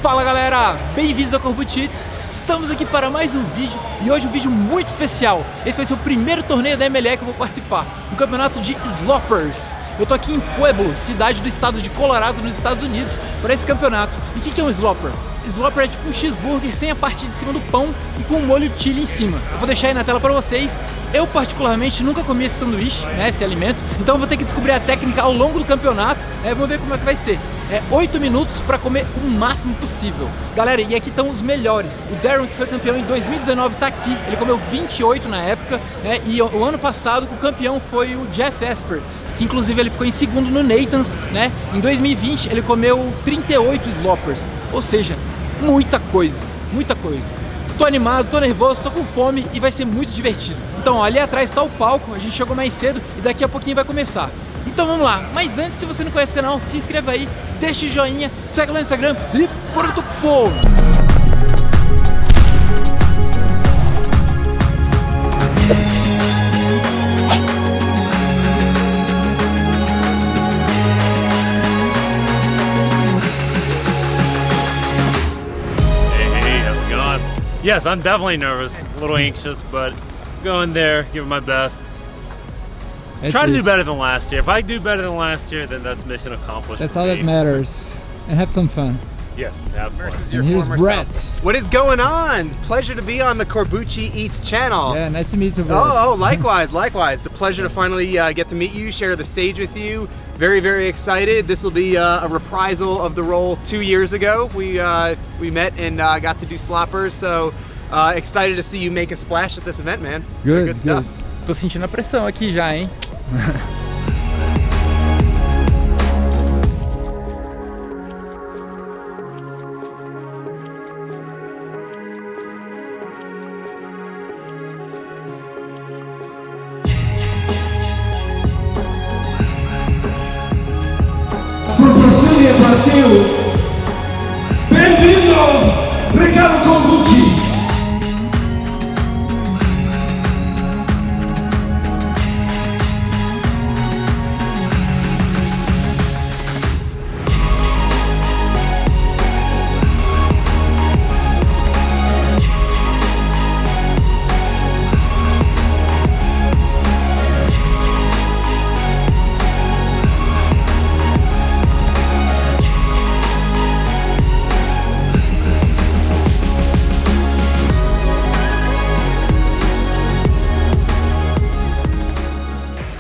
Fala galera, bem-vindos ao Corbucci Eats. Estamos aqui para mais um vídeo e hoje um vídeo muito especial. Esse vai ser o primeiro torneio da MLE que eu vou participar, um campeonato de Sloppers. Eu tô aqui em Pueblo, cidade do estado de Colorado, nos Estados Unidos, para esse campeonato. E o que é um Slopper? Slopper é tipo um cheeseburger sem a parte de cima do pão e com um molho chili em cima. Eu vou deixar aí na tela para vocês. Eu particularmente nunca comi esse sanduíche, né, esse alimento, então eu vou ter que descobrir a técnica ao longo do campeonato, vamos ver como é que vai ser. 8 minutos para comer o máximo possível. Galera, e aqui estão os melhores. O Darren, que foi campeão em 2019, tá aqui. Ele comeu 28 na época, né? E o ano passado o campeão foi o Jeff Esper, que inclusive ele ficou em segundo no Nathan's, né? Em 2020 ele comeu 38 Sloppers, ou seja, muita coisa, muita coisa. Tô animado, tô nervoso, tô com fome e vai ser muito divertido. Então, ó, ali atrás tá o palco, a gente chegou mais cedo e daqui a pouquinho vai começar. Então vamos lá, mas antes, se você não conhece o canal, se inscreva aí, deixa o joinha, segue lá no Instagram e bora que eu tô com fome! Hey, how's it going? Yes, I'm definitely nervous, a little anxious, but going there, give it my best. Try to do better than last year. If I do better than last year, then that's mission accomplished. That's all that matters. And have some fun. Yes, have fun. Versus your And here's former Brett. self. What is going on? Pleasure to be on the Corbucci Eats channel. Yeah, nice to meet you, Brett. Oh, likewise, likewise. It's a pleasure to finally get to meet you, share the stage with you. Very, very excited. This will be a reprisal of the role 2 years ago. We met and got to do Sloppers, so excited to see you make a splash at this event, man. Very good stuff. Tô sentindo a pressão aqui já, hein? Brasília, Brasil! Bem-vindo, Ricardo Corbucci!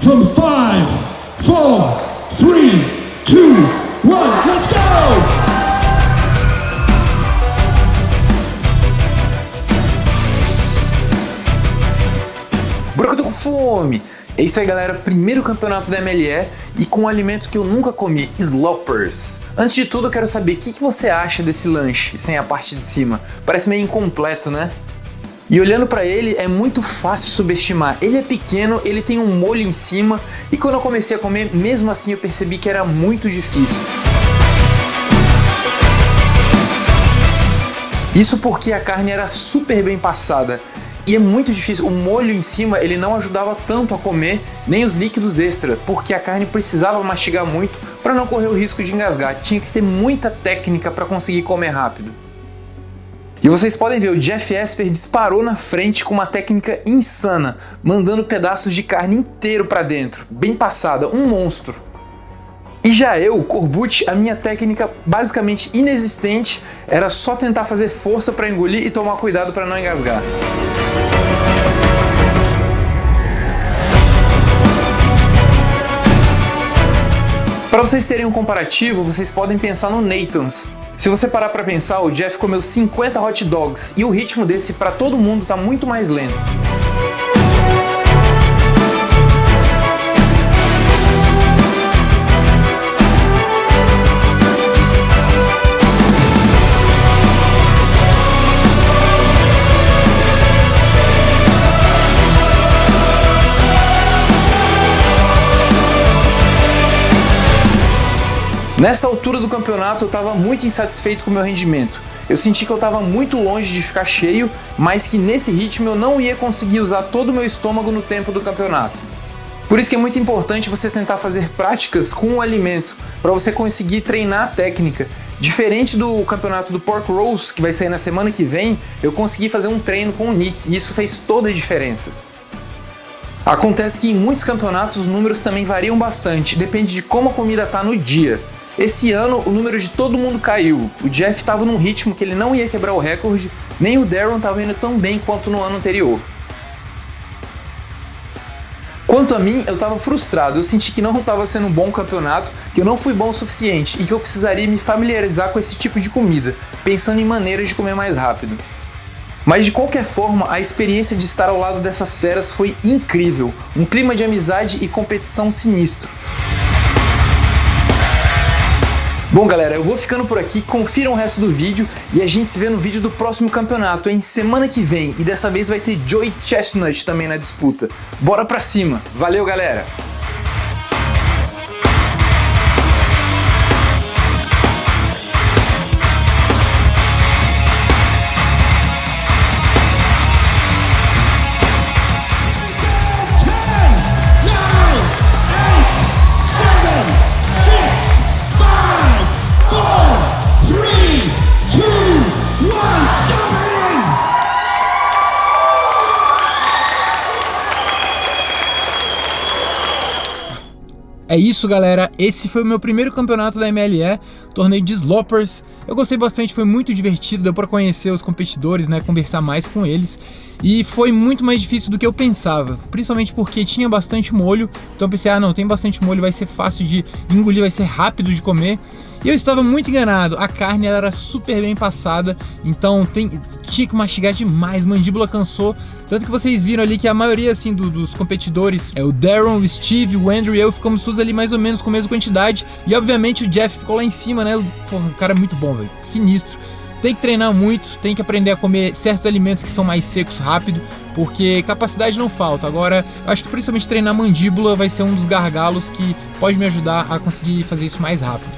From 5, 4, 3, 2, 1, let's go! Bora que eu tô com fome! É isso aí, galera, primeiro campeonato da MLE e com um alimento que eu nunca comi, Sloppers. Antes de tudo eu quero saber o que você acha desse lanche sem a parte de cima. Parece meio incompleto, né? E olhando pra ele é muito fácil subestimar. Ele é pequeno, ele tem um molho em cima e quando eu comecei a comer, mesmo assim eu percebi que era muito difícil. Isso porque a carne era super bem passada. E é muito difícil, o molho em cima ele não ajudava tanto a comer, nem os líquidos extra, porque a carne precisava mastigar muito para não correr o risco de engasgar. Tinha que ter muita técnica para conseguir comer rápido. E vocês podem ver, o Jeff Esper disparou na frente com uma técnica insana, mandando pedaços de carne inteiro para dentro, bem passada, um monstro. E já eu, Corbucci, a minha técnica basicamente inexistente, era só tentar fazer força para engolir e tomar cuidado para não engasgar. Para vocês terem um comparativo, vocês podem pensar no Nathan's. Se você parar para pensar, o Jeff comeu 50 hot dogs e o ritmo desse para todo mundo tá muito mais lento. Nessa altura do campeonato eu estava muito insatisfeito com o meu rendimento. Eu senti que eu estava muito longe de ficar cheio, mas que nesse ritmo eu não ia conseguir usar todo o meu estômago no tempo do campeonato. Por isso que é muito importante você tentar fazer práticas com o alimento, para você conseguir treinar a técnica. Diferente do campeonato do Pork Rolls, que vai sair na semana que vem, eu consegui fazer um treino com o Nick e isso fez toda a diferença. Acontece que em muitos campeonatos os números também variam bastante, depende de como a comida tá no dia. Esse ano o número de todo mundo caiu, o Jeff estava num ritmo que ele não ia quebrar o recorde, nem o Darren estava indo tão bem quanto no ano anterior. Quanto a mim, eu estava frustrado, eu senti que não estava sendo um bom campeonato, que eu não fui bom o suficiente e que eu precisaria me familiarizar com esse tipo de comida, pensando em maneiras de comer mais rápido. Mas de qualquer forma, a experiência de estar ao lado dessas feras foi incrível, um clima de amizade e competição sinistro. Bom galera, eu vou ficando por aqui, confiram o resto do vídeo e a gente se vê no vídeo do próximo campeonato, hein? Semana que vem, e dessa vez vai ter Joey Chestnut também na disputa. Bora pra cima! Valeu galera! É isso, galera, esse foi o meu primeiro campeonato da MLE, torneio de Sloppers. Eu gostei bastante, foi muito divertido, deu pra conhecer os competidores, né, conversar mais com eles. E foi muito mais difícil do que eu pensava, principalmente porque tinha bastante molho. Então eu pensei, ah não, tem bastante molho, vai ser fácil de engolir, vai ser rápido de comer. E eu estava muito enganado, a carne ela era super bem passada, então tinha que mastigar demais, mandíbula cansou. Tanto que vocês viram ali que a maioria assim, dos competidores, o Darren, o Steve, o Andrew e eu ficamos todos ali mais ou menos com a mesma quantidade. E obviamente o Jeff ficou lá em cima, né? Pô, o cara é muito bom, velho, sinistro. Tem que treinar muito, tem que aprender a comer certos alimentos que são mais secos rápido, porque capacidade não falta. Agora, eu acho que principalmente treinar mandíbula vai ser um dos gargalos que pode me ajudar a conseguir fazer isso mais rápido.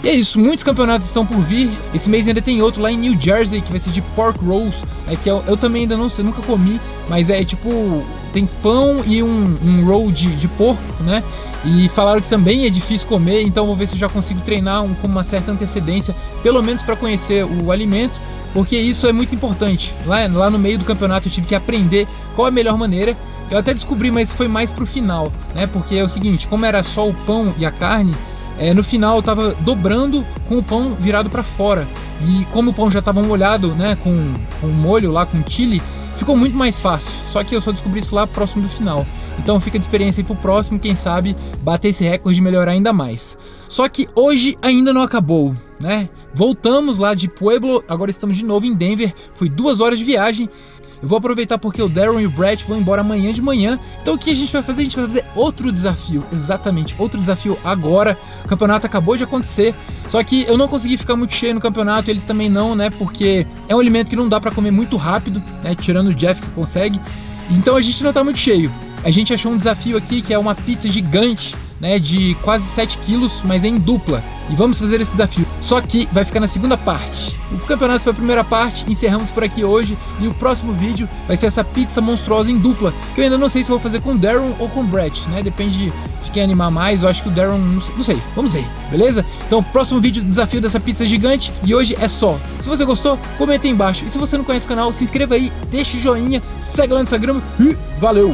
E é isso, muitos campeonatos estão por vir. Esse mês ainda tem outro lá em New Jersey, que vai ser de Pork Rolls, que eu também ainda não sei, nunca comi, mas é tipo, tem pão e um roll de porco, né? E falaram que também é difícil comer, então vou ver se eu já consigo treinar com uma certa antecedência, pelo menos para conhecer o alimento, porque isso é muito importante. Lá no meio do campeonato eu tive que aprender qual é a melhor maneira. Eu até descobri, mas foi mais pro final, né? Porque é o seguinte, como era só o pão e a carne, no final eu tava dobrando com o pão virado para fora. E como o pão já tava molhado, né, com molho lá, com chili, ficou muito mais fácil. Só que eu só descobri isso lá próximo do final. Então fica de experiência aí pro próximo, quem sabe bater esse recorde e melhorar ainda mais. Só que hoje ainda não acabou, né? Voltamos lá de Pueblo, agora estamos de novo em Denver. Foi 2 horas de viagem. Eu vou aproveitar porque o Darren e o Brett vão embora amanhã de manhã. Então o que a gente vai fazer? A gente vai fazer outro desafio. Exatamente, outro desafio agora. O campeonato acabou de acontecer. Só que eu não consegui ficar muito cheio no campeonato, eles também não, né? Porque é um alimento que não dá pra comer muito rápido, né? Tirando o Jeff que consegue. Então a gente não tá muito cheio. A gente achou um desafio aqui que é uma pizza gigante, né? De quase 7 quilos, mas em dupla. E vamos fazer esse desafio. Só que vai ficar na segunda parte. O campeonato foi a primeira parte, encerramos por aqui hoje. E o próximo vídeo vai ser essa pizza monstruosa em dupla, que eu ainda não sei se vou fazer com o Darren ou com o Brett, né? Depende de quem animar mais. Eu acho que o Darren, não sei, vamos ver, beleza? Então próximo vídeo, desafio dessa pizza gigante. E hoje é só. Se você gostou, comenta aí embaixo. E se você não conhece o canal, se inscreva aí, deixa o joinha, segue lá no Instagram e valeu!